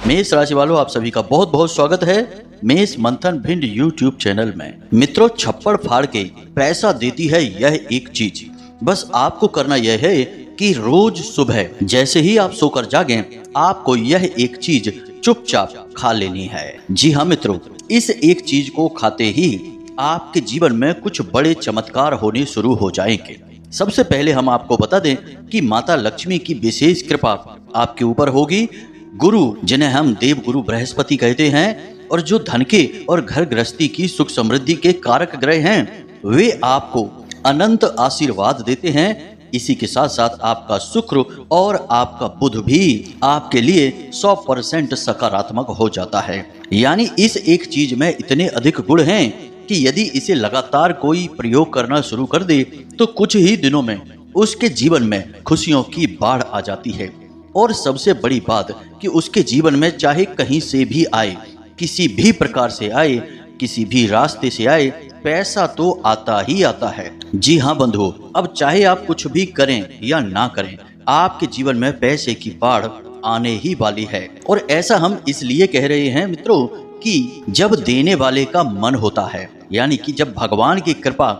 मेष राशि वालों, आप सभी का बहुत बहुत स्वागत है मेष मंथन भिंड यूट्यूब चैनल में। मित्रों, छप्पड़ फाड़ के पैसा देती है यह एक चीज। बस आपको करना यह है कि रोज सुबह जैसे ही आप सोकर जागें, आपको यह एक चीज चुपचाप खा लेनी है। जी हाँ मित्रों, इस एक चीज को खाते ही आपके जीवन में कुछ बड़े चमत्कार होने शुरू हो जाएंगे। सबसे पहले हम आपको बता दें कि माता लक्ष्मी की विशेष कृपा आपके ऊपर होगी। गुरु, जिन्हें हम देव गुरु बृहस्पति कहते हैं और जो धन के और घर गृहस्थी की सुख समृद्धि के कारक ग्रह हैं, वे आपको अनंत आशीर्वाद देते हैं। इसी के साथ साथ आपका शुक्र और आपका बुध भी आपके लिए 100% सकारात्मक हो जाता है। यानी इस एक चीज में इतने अधिक गुण हैं कि यदि इसे लगातार कोई प्रयोग करना शुरू कर दे तो कुछ ही दिनों में उसके जीवन में खुशियों की बाढ़ आ जाती है। और सबसे बड़ी बात कि उसके जीवन में चाहे कहीं से भी आए, किसी भी प्रकार से आए, किसी भी रास्ते से आए, पैसा तो आता ही आता है। जी हाँ बंधुओं, अब चाहे आप कुछ भी करें या ना करें, आपके जीवन में पैसे की बाढ़ आने ही वाली है। और ऐसा हम इसलिए कह रहे हैं मित्रों कि जब देने वाले का मन होता है, यानी कि जब भगवान की कृपा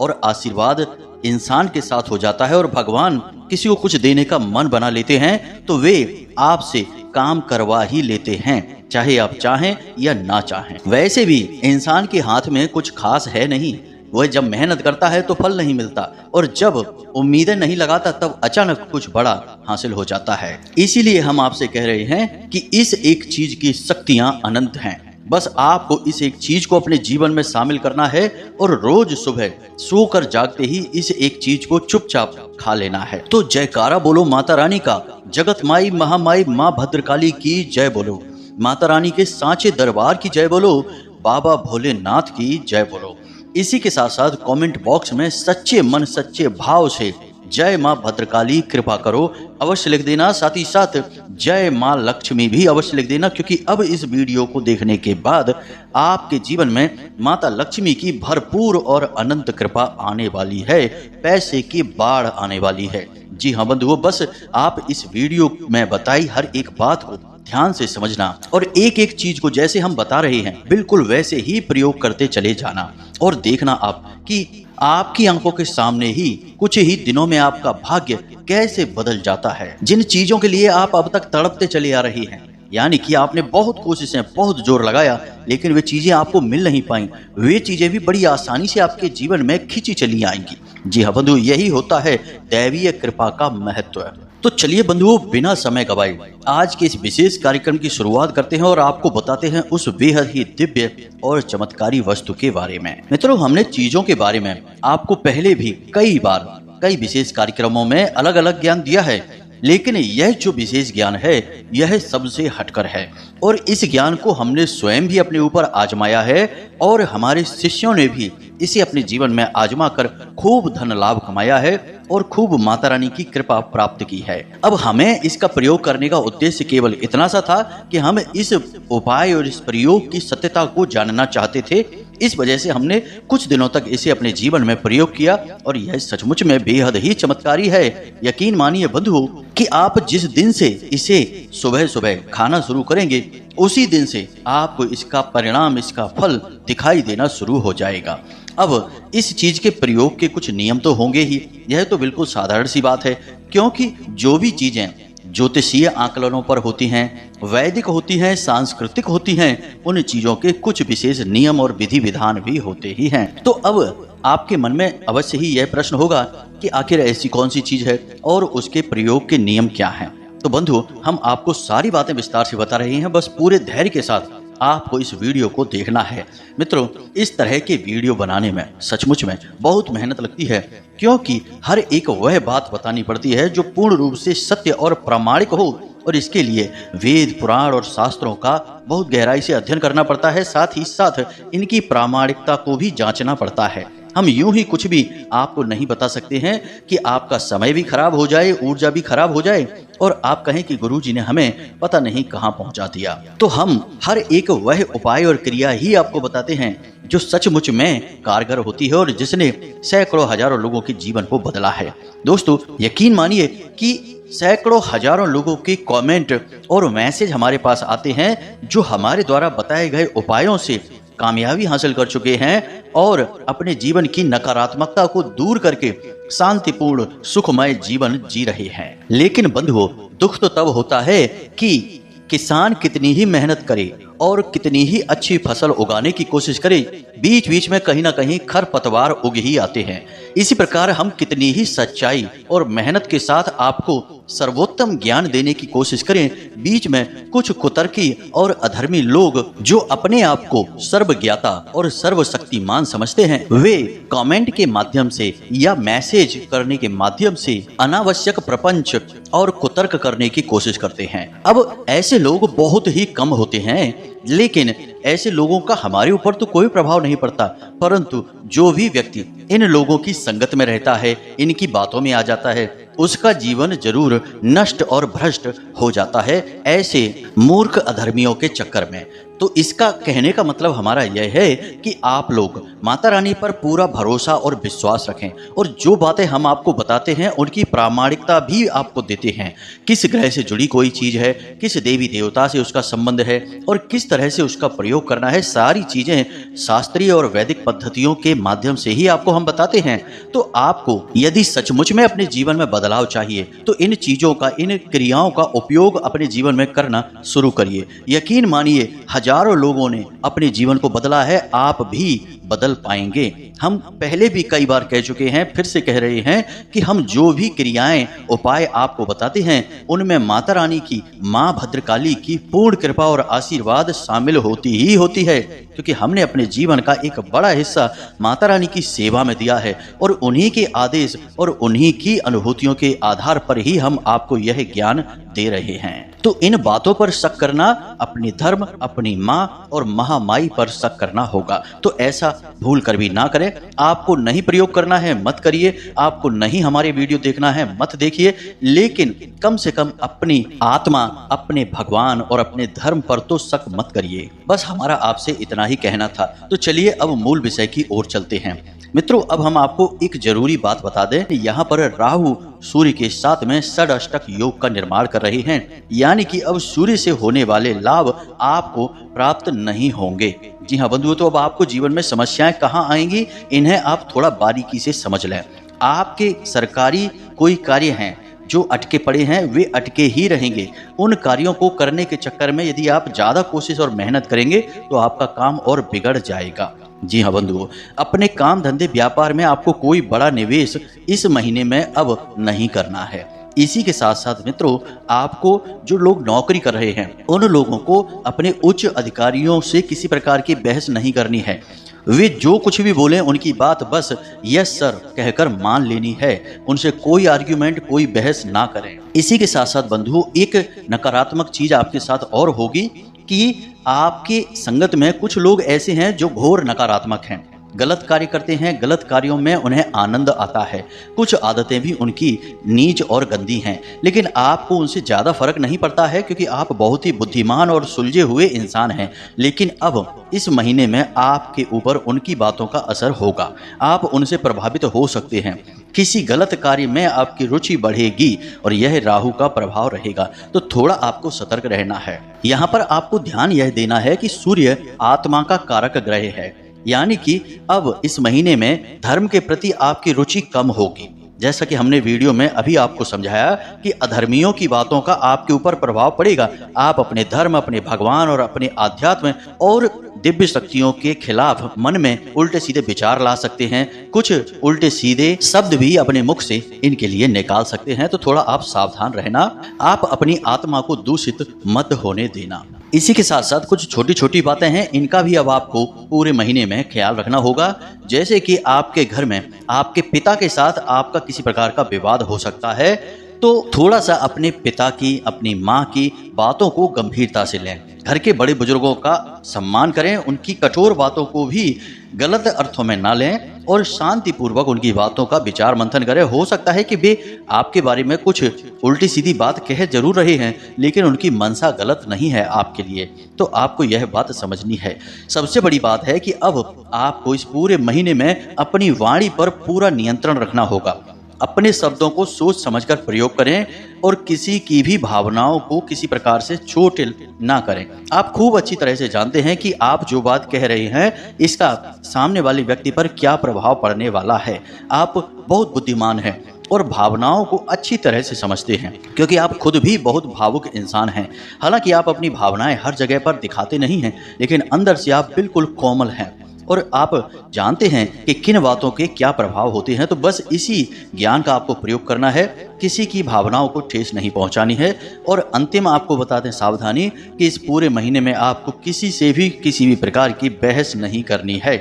और आशीर्वाद इंसान के साथ हो जाता है और भगवान किसी को कुछ देने का मन बना लेते हैं, तो वे आपसे काम करवा ही लेते हैं, चाहे आप चाहें या ना चाहें। वैसे भी इंसान के हाथ में कुछ खास है नहीं। वह जब मेहनत करता है तो फल नहीं मिलता, और जब उम्मीदें नहीं लगाता तब अचानक कुछ बड़ा हासिल हो जाता है। इसीलिए हम आपसे कह रहे हैं कि इस एक चीज की शक्तियां अनंत हैं। बस आपको इस एक चीज को अपने जीवन में शामिल करना है और रोज सुबह सोकर जागते ही इस एक चीज को चुपचाप खा लेना है। तो जयकारा बोलो माता रानी का, जगत माई महामाई माँ भद्रकाली की जय बोलो, माता रानी के सांचे दरबार की जय बोलो, बाबा भोलेनाथ की जय बोलो। इसी के साथ साथ कमेंट बॉक्स में सच्चे मन सच्चे भाव से जय माँ भद्रकाली कृपा करो अवश्य लिख देना। साथ ही साथ जय माँ लक्ष्मी भी अवश्य लिख देना, क्योंकि अब इस वीडियो को देखने के बाद आपके जीवन में माता लक्ष्मी की भरपूर और अनंत कृपा आने वाली है, पैसे की बाढ़ आने वाली है। जी हाँ बंधुओं, बस आप इस वीडियो में बताई हर एक बात को ध्यान से समझना और एक एक चीज को जैसे हम बता रहे हैं बिल्कुल वैसे ही प्रयोग करते चले जाना, और देखना आप कि आपकी आंखों के सामने ही कुछ ही दिनों में आपका भाग्य कैसे बदल जाता है। जिन चीजों के लिए आप अब तक तड़पते चले आ रही हैं, यानी कि आपने बहुत कोशिशें बहुत जोर लगाया लेकिन वे चीजें आपको मिल नहीं पाई, वे चीजें भी बड़ी आसानी से आपके जीवन में खींची चली आएंगी। जी हाँ बंधु, यही होता है दैवीय कृपा का महत्व। तो चलिए बंधुओं, बिना समय गवाए आज के इस विशेष कार्यक्रम की शुरुआत करते हैं और आपको बताते हैं उस बेहद ही दिव्य और चमत्कारी वस्तु के बारे में। मित्रों, हमने चीजों के बारे में आपको पहले भी कई बार कई विशेष कार्यक्रमों में अलग अलग ज्ञान दिया है, लेकिन यह जो विशेष ज्ञान है यह सबसे हटकर है और इस ज्ञान को हमने स्वयं भी अपने ऊपर आजमाया है और हमारे शिष्यों ने भी इसे अपने जीवन में आजमा कर खूब धन लाभ कमाया है और खूब माता रानी की कृपा प्राप्त की है। अब हमें इसका प्रयोग करने का उद्देश्य केवल इतना सा था कि हम इस उपाय और इस प्रयोग की सत्यता को जानना चाहते थे। इस वजह से हमने कुछ दिनों तक इसे अपने जीवन में प्रयोग किया और यह सचमुच में बेहद ही चमत्कारी है। यकीन मानिए बंधुओं कि आप जिस दिन से इसे सुबह सुबह खाना शुरू करेंगे उसी दिन से आपको इसका परिणाम, इसका फल दिखाई देना शुरू हो जाएगा। अब इस चीज के प्रयोग के कुछ नियम तो होंगे ही, यह तो बिल्कुल साधारण सी बात है, क्योंकि जो भी चीजें ज्योतिषीय आकलनों पर होती हैं, वैदिक होती हैं, सांस्कृतिक होती हैं, उन चीजों के कुछ विशेष नियम और विधि विधान भी होते ही हैं। तो अब आपके मन में अवश्य ही यह प्रश्न होगा कि आखिर ऐसी कौन सी चीज है और उसके प्रयोग के नियम क्या हैं। तो बंधु, हम आपको सारी बातें विस्तार से बता रहे हैं, बस पूरे धैर्य के साथ आपको इस वीडियो को देखना है। मित्रों, इस तरह के वीडियो बनाने में सचमुच में बहुत मेहनत लगती है, क्योंकि हर एक वह बात बतानी पड़ती है जो पूर्ण रूप से सत्य और प्रामाणिक हो, और इसके लिए वेद पुराण और शास्त्रों का बहुत गहराई से अध्ययन करना पड़ता है। साथ ही साथ इनकी प्रामाणिकता को भी जांचना पड़ता है। हम यूं ही कुछ भी आपको नहीं बता सकते हैं कि आपका समय भी खराब हो जाए, ऊर्जा भी खराब हो जाए और आप कहें कि गुरुजी ने हमें पता नहीं कहां पहुंचा दिया। तो हम हर एक वह उपाय और क्रिया ही आपको बताते हैं जो सचमुच में कारगर होती है और जिसने सैकड़ों हजारों लोगों के जीवन को बदला है। दोस्तों, यकीन मानिए कि सैकड़ों हजारों लोगों के कमेंट और मैसेज हमारे पास आते हैं जो हमारे द्वारा बताए गए उपायों से कामयाबी हासिल कर चुके हैं और अपने जीवन की नकारात्मकता को दूर करके शांतिपूर्ण सुखमय जीवन जी रहे हैं। लेकिन बंधुओं, दुख तो तब होता है कि किसान कितनी ही मेहनत करे और कितनी ही अच्छी फसल उगाने की कोशिश करे, बीच बीच में कहीं ना कहीं खरपतवार उग ही आते हैं। इसी प्रकार हम कितनी ही सच्चाई और मेहनत के साथ आपको सर्वोत्तम ज्ञान देने की कोशिश करें, बीच में कुछ कुतर्की और अधर्मी लोग जो अपने आप को सर्वज्ञाता और सर्वशक्तिमान समझते हैं, वे कमेंट के माध्यम से या मैसेज करने के माध्यम से अनावश्यक प्रपंच और कुतर्क करने की कोशिश करते हैं। अब ऐसे लोग बहुत ही कम होते हैं, लेकिन ऐसे लोगों का हमारे ऊपर तो कोई प्रभाव नहीं पड़ता, परंतु जो भी व्यक्ति इन लोगों की संगत में रहता है, इनकी बातों में आ जाता है, उसका जीवन जरूर नष्ट और भ्रष्ट हो जाता है ऐसे मूर्ख अधर्मियों के चक्कर में। तो इसका कहने का मतलब हमारा यह है कि आप लोग माता रानी पर पूरा भरोसा और विश्वास रखें और जो बातें हम आपको बताते हैं उनकी प्रामाणिकता भी आपको देते हैं। किस ग्रह से जुड़ी कोई चीज़ है, किस देवी देवता से उसका संबंध है और किस तरह से उसका प्रयोग करना है, सारी चीज़ें शास्त्रीय और वैदिक पद्धतियों के माध्यम से ही आपको हम बताते हैं। तो आपको यदि सचमुच में अपने जीवन में बदलाव चाहिए तो इन चीज़ों का, इन क्रियाओं का उपयोग अपने जीवन में करना शुरू करिए। यकीन मानिए, हजारों लोगों ने अपने जीवन को बदला है, आप भी बदल पाएंगे। हम पहले भी कई बार कह चुके हैं, फिर से कह रहे हैं कि हम जो भी क्रियाएं, उपाय आपको बताते हैं उनमें माता रानी की, मां भद्रकाली की पूर्ण कृपा और आशीर्वाद शामिल होती ही होती है, क्योंकि हमने अपने जीवन का एक बड़ा हिस्सा माता रानी की सेवा में दिया है और उन्हीं के आदेश और उन्हीं की अनुभूतियों के आधार पर ही हम आपको यह ज्ञान दे रहे हैं। तो इन बातों पर शक करना अपने धर्म, अपनी माँ और महामाई पर शक करना होगा। तो ऐसा भूल कर भी ना करें। आपको नहीं प्रयोग करना है मत करिए, आपको नहीं हमारे वीडियो देखना है मत देखिए, लेकिन कम से कम अपनी आत्मा, अपने भगवान और अपने धर्म पर तो शक मत करिए। बस हमारा आपसे इतना ही कहना था। तो चलिए अब मूल विषय की ओर चलते हैं। मित्रों, अब हम आपको एक जरूरी बात बता दें, यहाँ पर राहु सूर्य के साथ में षडाष्टक योग का निर्माण कर रहे हैं, यानी कि अब सूर्य से होने वाले लाभ आपको प्राप्त नहीं होंगे। जी हाँ बंधुओं, तो अब आपको जीवन में समस्याएं कहाँ आएंगी, इन्हें आप थोड़ा बारीकी से समझ लें। आपके सरकारी कोई कार्य हैं जो अटके पड़े हैं, वे अटके ही रहेंगे। उन कार्यों को करने के चक्कर में यदि आप ज़्यादा कोशिश और मेहनत करेंगे तो आपका काम और बिगड़ जाएगा। जी हाँ बंधुओं, अपने काम धंधे व्यापार में आपको कोई बड़ा निवेश इस महीने में अब नहीं करना है। इसी के साथ साथ मित्रों, आपको जो लोग नौकरी कर रहे हैं उन लोगों को अपने उच्च अधिकारियों से किसी प्रकार की बहस नहीं करनी है। वे जो कुछ भी बोले उनकी बात बस यस सर कहकर मान लेनी है, उनसे कोई आर्ग्यूमेंट, कोई बहस ना करें। इसी के साथ साथ बंधुओं, एक नकारात्मक चीज आपके साथ और होगी कि आपके संगत में कुछ लोग ऐसे हैं जो घोर नकारात्मक हैं, गलत कार्य करते हैं, गलत कार्यों में उन्हें आनंद आता है। कुछ आदतें भी उनकी नीच और गंदी हैं, लेकिन आपको उनसे ज़्यादा फर्क नहीं पड़ता है क्योंकि आप बहुत ही बुद्धिमान और सुलझे हुए इंसान हैं। लेकिन अब इस महीने में आपके ऊपर उनकी बातों का असर होगा, आप उनसे प्रभावित हो सकते हैं। किसी गलत कार्य में आपकी रुचि बढ़ेगी और यह राहु का प्रभाव रहेगा, तो थोड़ा आपको सतर्क रहना है। यहाँ पर आपको ध्यान यह देना है कि सूर्य आत्मा का कारक ग्रह है, यानी कि अब इस महीने में धर्म के प्रति आपकी रुचि कम होगी। जैसा कि हमने वीडियो में अभी आपको समझाया कि अधर्मियों की बातों का आपके ऊपर प्रभाव पड़ेगा। आप अपने धर्म, अपने भगवान और अपने आध्यात्म और दिव्य शक्तियों के खिलाफ मन में उल्टे सीधे विचार ला सकते हैं, कुछ उल्टे सीधे शब्द भी अपने मुख से इनके लिए निकाल सकते हैं। तो थोड़ा आप सावधान रहना, आप अपनी आत्मा को दूषित मत होने देना। इसी के साथ साथ कुछ छोटी छोटी बातें हैं, इनका भी अब आपको पूरे महीने में ख्याल रखना होगा। जैसे कि आपके घर में आपके पिता के साथ आपका किसी प्रकार का विवाद हो सकता है, तो थोड़ा सा अपने पिता की, अपनी माँ की बातों को गंभीरता से लें। घर के बड़े बुजुर्गों का सम्मान करें, उनकी कठोर बातों को भी गलत अर्थों में ना लें और शांतिपूर्वक उनकी बातों का विचार मंथन करें। हो सकता है कि वे आपके बारे में कुछ उल्टी सीधी बात कह जरूर रहे हैं, लेकिन उनकी मनसा गलत नहीं है आपके लिए, तो आपको यह बात समझनी है। सबसे बड़ी बात है कि अब आपको इस पूरे महीने में अपनी वाणी पर पूरा नियंत्रण रखना होगा। अपने शब्दों को सोच समझकर प्रयोग करें और किसी की भी भावनाओं को किसी प्रकार से चोट ना करें। आप खूब अच्छी तरह से जानते हैं कि आप जो बात कह रहे हैं इसका सामने वाले व्यक्ति पर क्या प्रभाव पड़ने वाला है। आप बहुत बुद्धिमान हैं और भावनाओं को अच्छी तरह से समझते हैं, क्योंकि आप खुद भी बहुत भावुक इंसान हैं। हालांकि आप अपनी भावनाएं हर जगह पर दिखाते नहीं हैं, लेकिन अंदर से आप बिल्कुल कोमल हैं और आप जानते हैं कि किन बातों के क्या प्रभाव होते हैं। तो बस इसी ज्ञान का आपको प्रयोग करना है, किसी की भावनाओं को ठेस नहीं पहुंचानी है। और अंतिम आपको बता दें सावधानी कि इस पूरे महीने में आपको किसी से भी किसी भी प्रकार की बहस नहीं करनी है,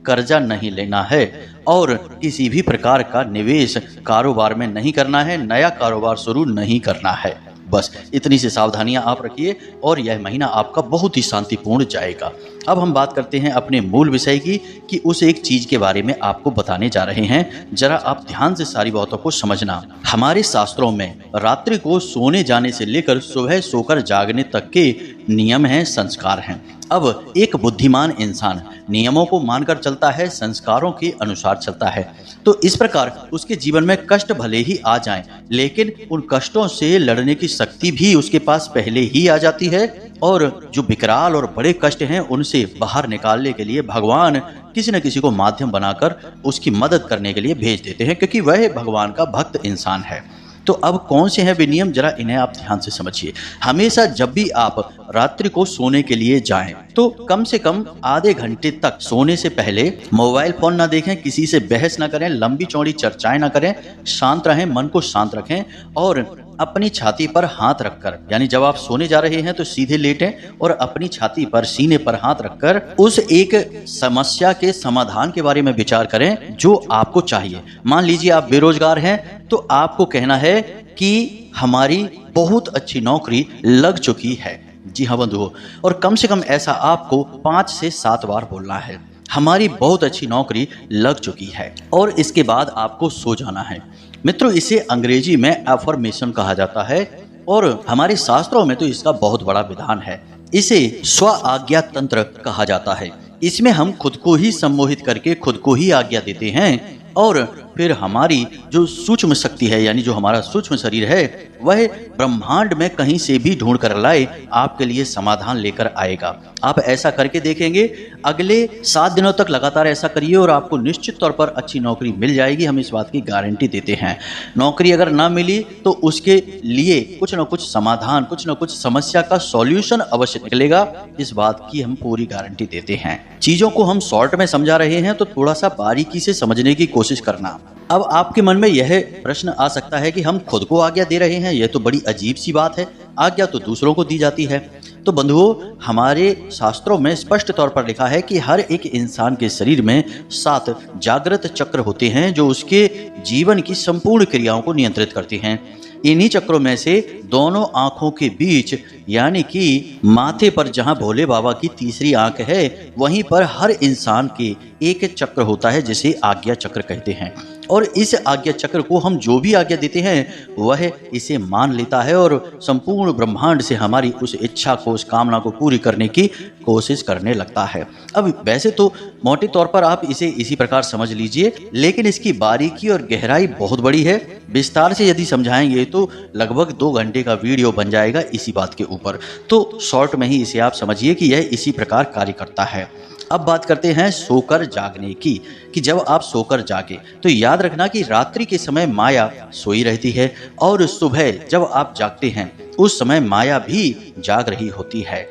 कर्जा नहीं लेना है और किसी भी प्रकार का निवेश कारोबार में नहीं करना है, नया कारोबार शुरू नहीं करना है। बस इतनी सी सावधानियां आप रखिए और यह महीना आपका बहुत ही शांतिपूर्ण जाएगा। अब हम बात करते हैं अपने मूल विषय की, कि उस एक चीज के बारे में आपको बताने जा रहे हैं। जरा आप ध्यान से सारी बातों को समझना। हमारे शास्त्रों में रात्रि को सोने जाने से लेकर सुबह सोकर जागने तक के नियम हैं, संस्कार हैं। अब एक बुद्धिमान इंसान नियमों को मानकर चलता है, संस्कारों के अनुसार चलता है, तो इस प्रकार उसके जीवन में कष्ट भले ही आ जाएं, लेकिन उन कष्टों से लड़ने की शक्ति भी उसके पास पहले ही आ जाती है। और जो विकराल और बड़े कष्ट हैं उनसे बाहर निकालने के लिए भगवान किसी न किसी को माध्यम बनाकर उसकी मदद करने के लिए भेज देते हैं, क्योंकि वह भगवान का भक्त इंसान है। तो अब कौन से हैं वे नियम, जरा इन्हें आप ध्यान से समझिए। हमेशा जब भी आप रात्रि को सोने के लिए जाएं तो कम से कम आधे घंटे तक सोने से पहले मोबाइल फोन ना देखें, किसी से बहस ना करें, लंबी चौड़ी चर्चाएं ना करें, शांत रहें, मन को शांत रखें और अपनी छाती पर हाथ रखकर, यानी जब आप सोने जा रहे हैं तो सीधे लेटें और अपनी छाती पर, सीने पर हाथ रखकर उस एक समस्या के समाधान के बारे में विचार करें जो आपको चाहिए। मान लीजिए आप बेरोजगार हैं तो आपको कहना है कि हमारी बहुत अच्छी नौकरी लग चुकी है। जी हाँ बंधुओं, और कम से कम ऐसा आपको 5 से 7 बार बोलना है, हमारी बहुत अच्छी नौकरी लग चुकी है। और इसके बाद आपको सो जाना है। मित्रों, इसे अंग्रेजी में एफर्मेशन कहा जाता है और हमारे शास्त्रों में तो इसका बहुत बड़ा विधान है। इसे स्व आज्ञा तंत्र कहा जाता है। इसमें हम खुद को ही सम्मोहित करके खुद को ही आज्ञा देते हैं और फिर हमारी जो सूक्ष्म शक्ति है, यानी जो हमारा सूक्ष्म शरीर है, वह ब्रह्मांड में कहीं से भी ढूंढ कर लाए आपके लिए समाधान लेकर आएगा। आप ऐसा करके देखेंगे, अगले 7 दिनों तक लगातार ऐसा करिए और आपको निश्चित तौर पर अच्छी नौकरी मिल जाएगी। हम इस बात की गारंटी देते हैं। नौकरी अगर ना मिली तो उसके लिए कुछ न कुछ समाधान, कुछ न कुछ समस्या का सॉल्यूशन अवश्य निकलेगा। इस बात की हम पूरी गारंटी देते हैं। चीजों को हम शॉर्ट में समझा रहे हैं तो थोड़ा सा बारीकी से समझने की कोशिश करना। अब आपके मन में यह प्रश्न आ सकता है कि हम खुद को आज्ञा दे रहे हैं, यह तो बड़ी अजीब सी बात है, आज्ञा तो दूसरों को दी जाती है। तो बंधुओं, हमारे शास्त्रों में स्पष्ट तौर पर लिखा है कि हर एक इंसान के शरीर में 7 जागृत चक्र होते हैं जो उसके जीवन की संपूर्ण क्रियाओं को नियंत्रित करते हैं। इन्हीं चक्रों में से दोनों आंखों के बीच, यानी कि माथे पर जहां भोले बाबा की तीसरी आंख है, वहीं पर हर इंसान के एक चक्र होता है जिसे आज्ञा चक्र कहते हैं। और इस आज्ञा चक्र को हम जो भी आज्ञा देते हैं वह इसे मान लेता है और संपूर्ण ब्रह्मांड से हमारी उस इच्छा को, उस कामना को पूरी करने की कोशिश करने लगता है। अब वैसे तो मोटे तौर पर आप इसे इसी प्रकार समझ लीजिए, लेकिन इसकी बारीकी और गहराई बहुत बड़ी है। विस्तार से यदि समझाएंगे तो लगभग 2 घंटे का वीडियो बन जाएगा इसी बात के ऊपर। तो शॉर्ट में ही इसे आप समझिए कि यह इसी प्रकार कार्य करता है। अब बात करते हैं सोकर जागने की, कि जब आप सोकर जागे तो याद रखना कि रात्रि के समय माया सोई रहती है और सुबह जब आप जागते हैं उस समय माया भी जाग रही होती है।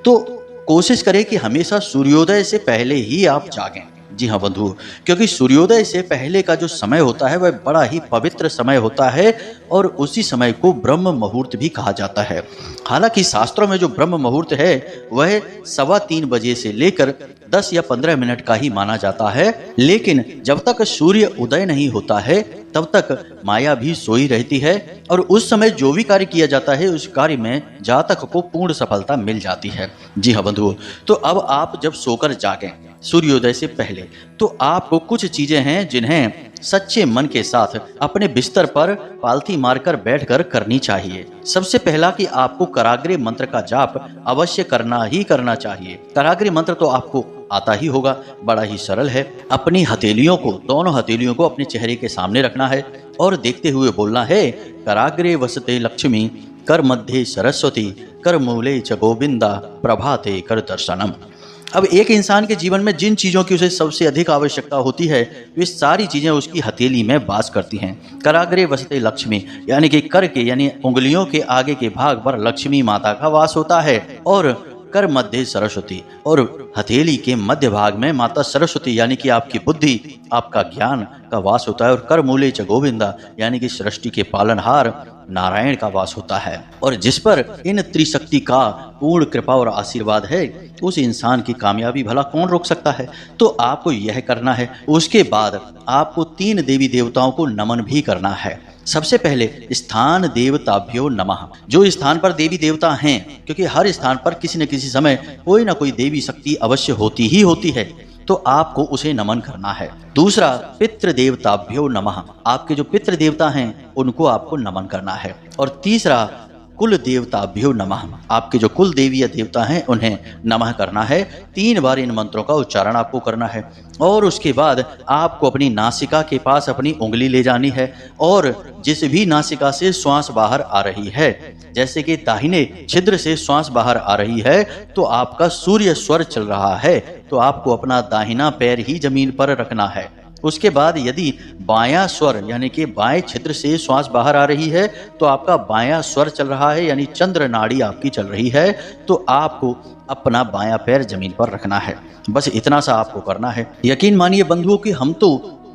तो कोशिश करें कि हमेशा सूर्योदय से पहले ही आप जागें। जी हाँ बंधु, क्योंकि सूर्योदय से पहले का जो समय होता है वह बड़ा ही पवित्र समय होता है और उसी समय को ब्रह्म मुहूर्त भी कहा जाता है। हालांकि शास्त्रों में जो ब्रह्म मुहूर्त है वह 3:15 बजे से लेकर 10 या 15 मिनट का ही माना जाता है, लेकिन जब तक सूर्य उदय नहीं होता है तब तक माया भी सोई रहती है और उस समय जो भी कार्य किया जाता है उस कार्य में जातक को पूर्ण सफलता मिल जाती है। जी हाँ बंधुओं, तो अब आप जब सोकर जागें सूर्योदय से पहले तो आपको कुछ चीजें हैं जिन्हें सच्चे मन के साथ अपने बिस्तर पर पालथी मारकर बैठकर करनी चाहिए। सबसे पहला कि आपको कराग्रे मंत्र का जाप अवश्य करना ही करना चाहिए। कराग्रे मंत्र तो आपको आता ही होगा। बड़ा ही सरल है। अपनी हथेलियों को, दोनों हथेलियों को अपने चेहरे के सामने रखना है और देखते हुए बोलना है, कराग्रे वसते लक्ष्मी, कर मध्य सरस्वती, कर मूले च गोविंदा, प्रभाते कर दर्शनम। अब एक इंसान के जीवन में जिन चीज़ों की उसे सबसे अधिक आवश्यकता होती है, वे सारी चीज़ें उसकी हथेली में वास करती हैं। कराग्रे वसते लक्ष्मी, यानी कि कर के यानी उंगलियों के आगे के भाग पर लक्ष्मी माता का वास होता है, और कर मध्य सरस्वती, और हथेली के मध्य भाग में माता सरस्वती यानी कि आपकी बुद्धि, आपका ज्ञान का वास होता है, और कर मूले च गोविंदा यानी कि सृष्टि के पालनहार नारायण का वास होता है। और जिस पर इन त्रिशक्ति का पूर्ण कृपा और आशीर्वाद है, उस इंसान की कामयाबी भला कौन रोक सकता है। तो आपको यह करना है। उसके बाद आपको 3 देवी देवताओं को नमन भी करना है। सबसे पहले स्थान देवताभ्यो नमः। जो स्थान पर देवी देवता हैं, क्योंकि हर स्थान पर किसी न किसी समय कोई ना कोई देवी शक्ति अवश्य होती ही होती है, तो आपको उसे नमन करना है। दूसरा, पितृ देवताभ्यो नमः। आपके जो पितृ देवता हैं उनको आपको नमन करना है। और तीसरा, कुल देवताभ्यो नमः। आपके जो कुल देवी या देवता हैं उन्हें नमः करना है। 3 बार इन मंत्रों का उच्चारण आपको करना है। और उसके बाद आपको अपनी नासिका के पास अपनी उंगली ले जानी है, और जिस भी नासिका से श्वास बाहर आ रही है, जैसे कि दाहिने छिद्र से श्वास बाहर आ रही है, तो आपका सूर्य स्वर चल रहा है, तो आपको अपना दाहिना पैर ही जमीन पर रखना है। उसके बाद यदि बायां स्वर यानी कि बाएं छिद्र से श्वास बाहर आ रही है, तो आपका बायां स्वर चल रहा है, यानी चंद्र नाड़ी आपकी चल रही है, तो आपको अपना बायां पैर जमीन पर रखना है। बस इतना सा आपको करना है। यकीन मानिए बंधुओं कि हम तो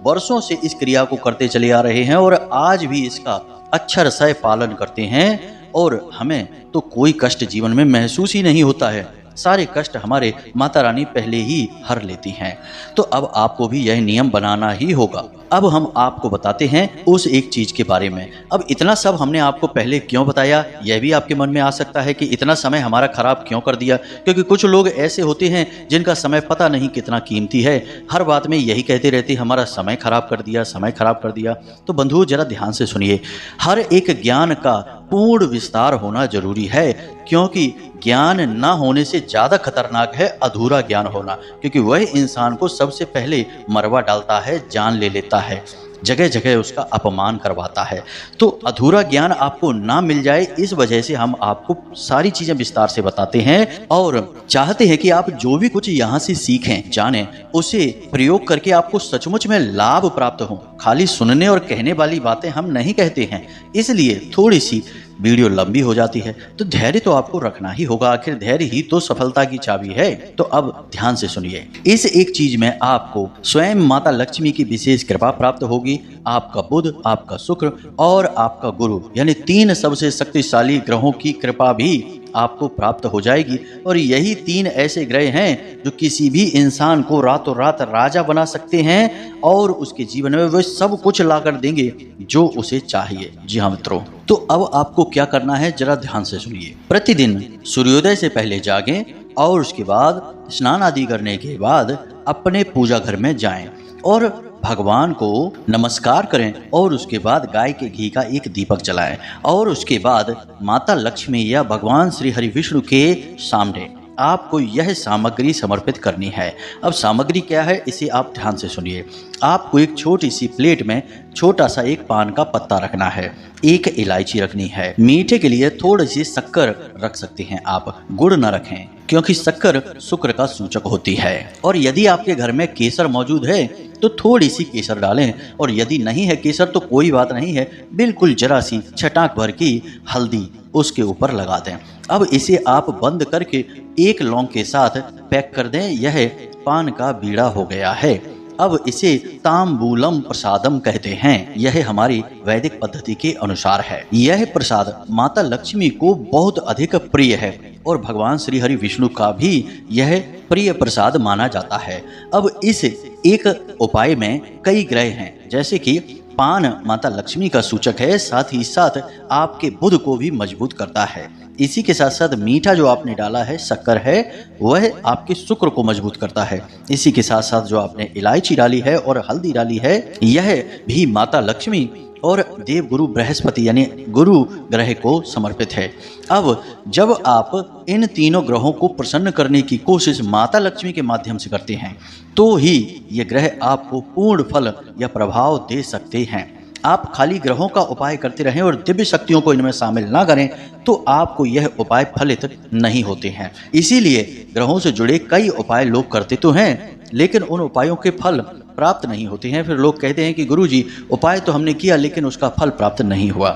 वर्षों से इस क्रिया को करते चले आ रहे हैं और आज भी इसका अक्षर सह पालन करते हैं, और हमें तो कोई कष्ट जीवन में महसूस ही नहीं होता है। सारे कष्ट हमारे माता रानी पहले ही हर लेती हैं। तो अब आपको भी यह नियम बनाना ही होगा। अब हम आपको बताते हैं उस एक चीज के बारे में। अब इतना सब हमने आपको पहले क्यों बताया, यह भी आपके मन में आ सकता है कि इतना समय हमारा खराब क्यों कर दिया। क्योंकि कुछ लोग ऐसे होते हैं जिनका समय पता नहीं कितना कीमती है, हर बात में यही कहते रहते हमारा समय खराब कर दिया, समय खराब कर दिया। तो बंधुओं जरा ध्यान से सुनिए, हर एक ज्ञान का पूर्ण विस्तार होना जरूरी है, क्योंकि ज्ञान न होने से ज्यादा खतरनाक है अधूरा ज्ञान होना। क्योंकि वह इंसान को सबसे पहले मरवा डालता है, जान ले लेता है, जगह जगह उसका अपमान करवाता है। तो अधूरा ज्ञान आपको ना मिल जाए, इस वजह से हम आपको सारी चीजें विस्तार से बताते हैं और चाहते हैं कि आप जो भी कुछ यहाँ से सीखें, जानें, उसे प्रयोग करके आपको सचमुच में लाभ प्राप्त हो। खाली सुनने और कहने वाली बातें हम नहीं कहते हैं, इसलिए थोड़ी सी वीडियो लंबी हो जाती है। तो धैर्य तो आपको रखना ही होगा, आखिर धैर्य ही तो सफलता की चाबी है। तो अब ध्यान से सुनिए, इस एक चीज में आपको स्वयं माता लक्ष्मी की विशेष कृपा प्राप्त होगी। आपका बुध, आपका शुक्र और आपका गुरु, यानी 3 सबसे शक्तिशाली ग्रहों की कृपा भी आपको प्राप्त हो जाएगी। और यही 3 ऐसे ग्रह हैं जो किसी भी इंसान को रातों रात राजा बना सकते हैं और उसके जीवन में वे सब कुछ ला कर देंगे जो उसे चाहिए। जी हाँ मित्रों, तो अब आपको क्या करना है जरा ध्यान से सुनिए। प्रतिदिन सूर्योदय से पहले जागें और उसके बाद स्नान आदि करने के बाद अपने पूजा घर में जाएं और भगवान को नमस्कार करें, और उसके बाद गाय के घी का एक दीपक जलाएं, और उसके बाद माता लक्ष्मी या भगवान श्री हरि विष्णु के सामने आपको यह सामग्री समर्पित करनी है। अब सामग्री क्या है इसे आप ध्यान से सुनिए। आपको एक छोटी सी प्लेट में छोटा सा एक पान का पत्ता रखना है, एक इलायची रखनी है, मीठे के लिए थोड़ी सी शक्कर रख सकते हैं आप, गुड़ न रखें क्योंकि शक्कर शुक्र का सूचक होती है। और यदि आपके घर में केसर मौजूद है तो थोड़ी सी केसर डालें, और यदि नहीं है केसर तो कोई बात नहीं है, बिल्कुल जरा सी छटाक भर की हल्दी उसके ऊपर लगा दें। अब इसे आप बंद करके एक लौंग के साथ पैक कर दें। यह पान का बीड़ा हो गया है। अब इसे तांबूलम प्रसादम कहते हैं। यह हमारी वैदिक पद्धति के अनुसार है। यह प्रसाद माता लक्ष्मी को बहुत अधिक प्रिय है और भगवान श्री हरि विष्णु का भी यह प्रिय प्रसाद माना जाता है। अब इस एक उपाय में कई ग्रह हैं, जैसे कि पान माता लक्ष्मी का सूचक है, साथ ही साथ आपके बुध को भी मजबूत करता है। इसी के साथ साथ मीठा जो आपने डाला है, शक्कर है, वह आपके शुक्र को मजबूत करता है। इसी के साथ साथ जो आपने इलायची डाली है और हल्दी डाली है, यह भी माता लक्ष्मी और देव गुरु बृहस्पति यानी गुरु ग्रह को समर्पित है। अब जब आप इन तीनों ग्रहों को प्रसन्न करने की कोशिश माता लक्ष्मी के माध्यम से करते हैं तो ही ये ग्रह आपको पूर्ण फल या प्रभाव दे सकते हैं। आप खाली ग्रहों का उपाय करते रहें और दिव्य शक्तियों को इनमें शामिल ना करें तो आपको यह उपाय फलित नहीं होते हैं। इसीलिए ग्रहों से जुड़े कई उपाय लोग करते तो हैं, लेकिन उन उपायों के फल प्राप्त नहीं होते हैं। फिर लोग कहते हैं कि गुरुजी उपाय तो हमने किया लेकिन उसका फल प्राप्त नहीं हुआ।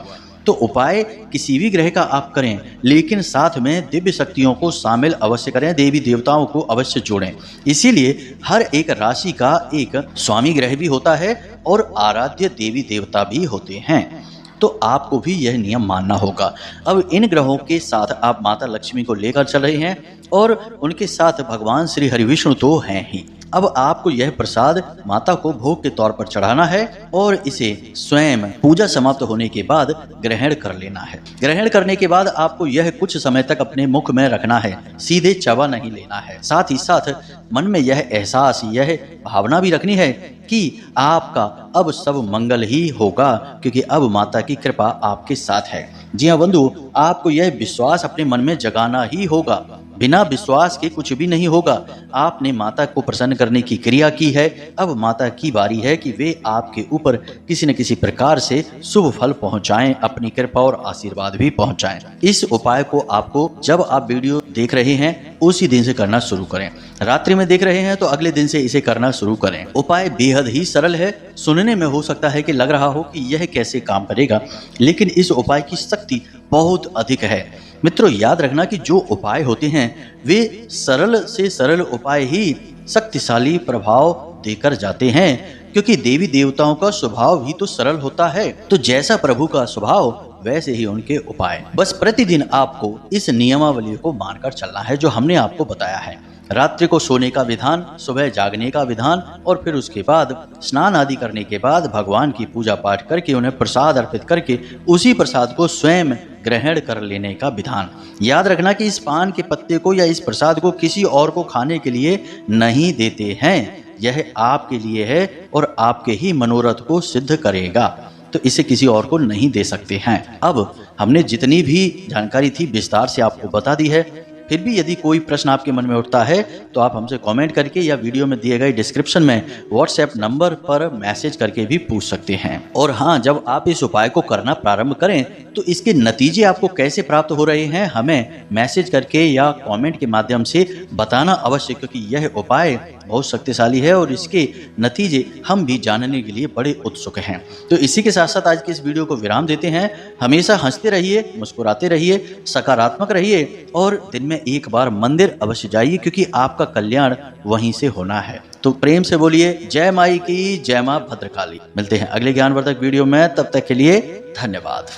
तो उपाय किसी भी ग्रह का आप करें, लेकिन साथ में दिव्य शक्तियों को शामिल अवश्य करें, देवी देवताओं को अवश्य जोड़ें। इसीलिए हर एक राशि का एक स्वामी ग्रह भी होता है और आराध्य देवी देवता भी होते हैं। तो आपको भी यह नियम मानना होगा। अब इन ग्रहों के साथ आप माता लक्ष्मी को लेकर चल रहे हैं और उनके साथ भगवान श्री हरिविष्णु तो हैं ही। अब आपको यह प्रसाद माता को भोग के तौर पर चढ़ाना है और इसे स्वयं पूजा समाप्त होने के बाद ग्रहण कर लेना है। ग्रहण करने के बाद आपको यह कुछ समय तक अपने मुख में रखना है, सीधे चबा नहीं लेना है। साथ ही साथ मन में यह एहसास, यह भावना भी रखनी है कि आपका अब सब मंगल ही होगा, क्योंकि अब माता की कृपा आपके साथ है। जी हाँ बंधु, आपको यह विश्वास अपने मन में जगाना ही होगा। बिना विश्वास के कुछ भी नहीं होगा। आपने माता को प्रसन्न करने की क्रिया की है, अब माता की बारी है कि वे आपके ऊपर किसी न किसी प्रकार से शुभ फल पहुंचाएं, अपनी कृपा और आशीर्वाद भी पहुंचाएं। इस उपाय को आपको जब आप वीडियो देख रहे हैं उसी दिन से करना शुरू करें। रात्रि में देख रहे हैं तो अगले दिन से इसे करना शुरू करें। उपाय बेहद ही सरल है। सुनने में हो सकता है कि लग रहा हो कि यह कैसे काम करेगा, लेकिन इस उपाय की शक्ति बहुत अधिक है। मित्रों, याद रखना कि जो उपाय होते हैं वे सरल से सरल उपाय ही शक्तिशाली प्रभाव देकर जाते हैं, क्योंकि देवी देवताओं का स्वभाव ही तो सरल होता है। तो जैसा प्रभु का स्वभाव वैसे ही उनके उपाय। बस प्रतिदिन आपको इस नियमावली को मानकर चलना है जो हमने आपको बताया है। रात्रि को सोने का विधान, सुबह जागने का विधान और फिर उसके बाद स्नान आदि करने के बाद भगवान की पूजा पाठ करके उन्हें प्रसाद अर्पित करके उसी प्रसाद को स्वयं ग्रहण कर लेने का विधान। याद रखना कि इस पान के पत्ते को या इस प्रसाद को किसी और को खाने के लिए नहीं देते हैं। यह आपके लिए है और आपके ही मनोरथ को सिद्ध करेगा, तो इसे किसी और को नहीं दे सकते हैं। अब हमने जितनी भी जानकारी थी विस्तार से आपको बता दी है। फिर भी यदि कोई प्रश्न आपके मन में उठता है तो आप हमसे कमेंट करके या वीडियो में दिए गए डिस्क्रिप्शन में व्हाट्सएप नंबर पर मैसेज करके भी पूछ सकते हैं। और हाँ, जब आप इस उपाय को करना प्रारंभ करें तो इसके नतीजे आपको कैसे प्राप्त हो रहे हैं हमें मैसेज करके या कमेंट के माध्यम से बताना अवश्य, क्योंकि यह उपाय बहुत शक्तिशाली है और इसके नतीजे हम भी जानने के लिए बड़े उत्सुक हैं। तो इसी के साथ साथ आज के इस वीडियो को विराम देते हैं। हमेशा हंसते रहिए, मुस्कुराते रहिए, सकारात्मक रहिए और दिन में एक बार मंदिर अवश्य जाइए, क्योंकि आपका कल्याण वहीं से होना है। तो प्रेम से बोलिए जय माई की, जय मां भद्रकाली। मिलते हैं अगले ज्ञानवर्धक वीडियो में, तब तक के लिए धन्यवाद।